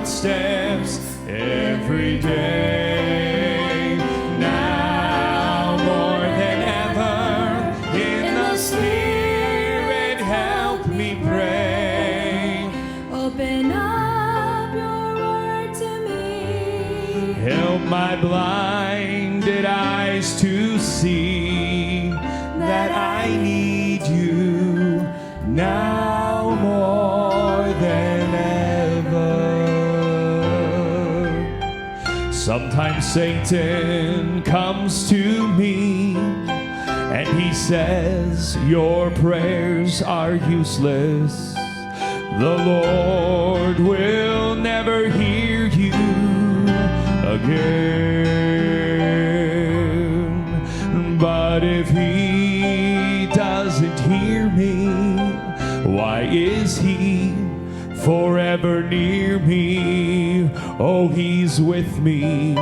footsteps every day. Now more than ever, in the Spirit, help me pray. Open up your word to me. Help my blinded eyes to see that I need you now more than ever. Sometimes Satan comes to me and he says, your prayers are useless. The Lord will never hear you again. But if he doesn't hear me, why is he forever near me? Oh, he's with me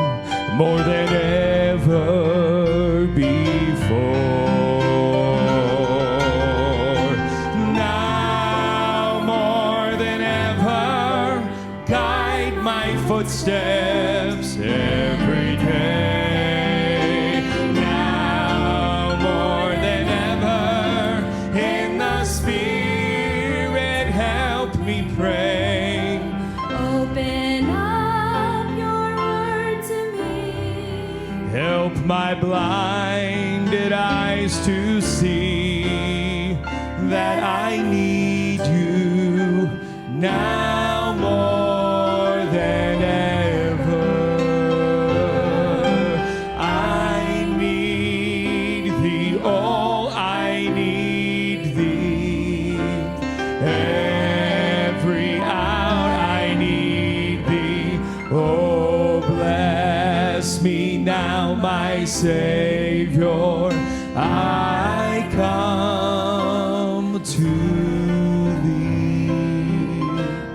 more than ever before. Now more than ever, guide my footsteps every day. Now more than ever, in the Spirit, help me pray. Open up your word to me. Help my blinded eyes to see that I need you now more than ever. I need thee, oh, I need thee. Every hour I need thee. Oh, bless me now, my Savior. I come to thee.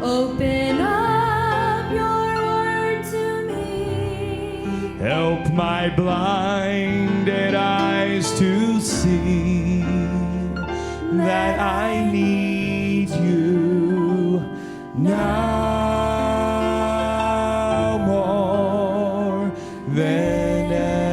Open up your word to me. Help my blinded eyes to see that I need you now more than ever.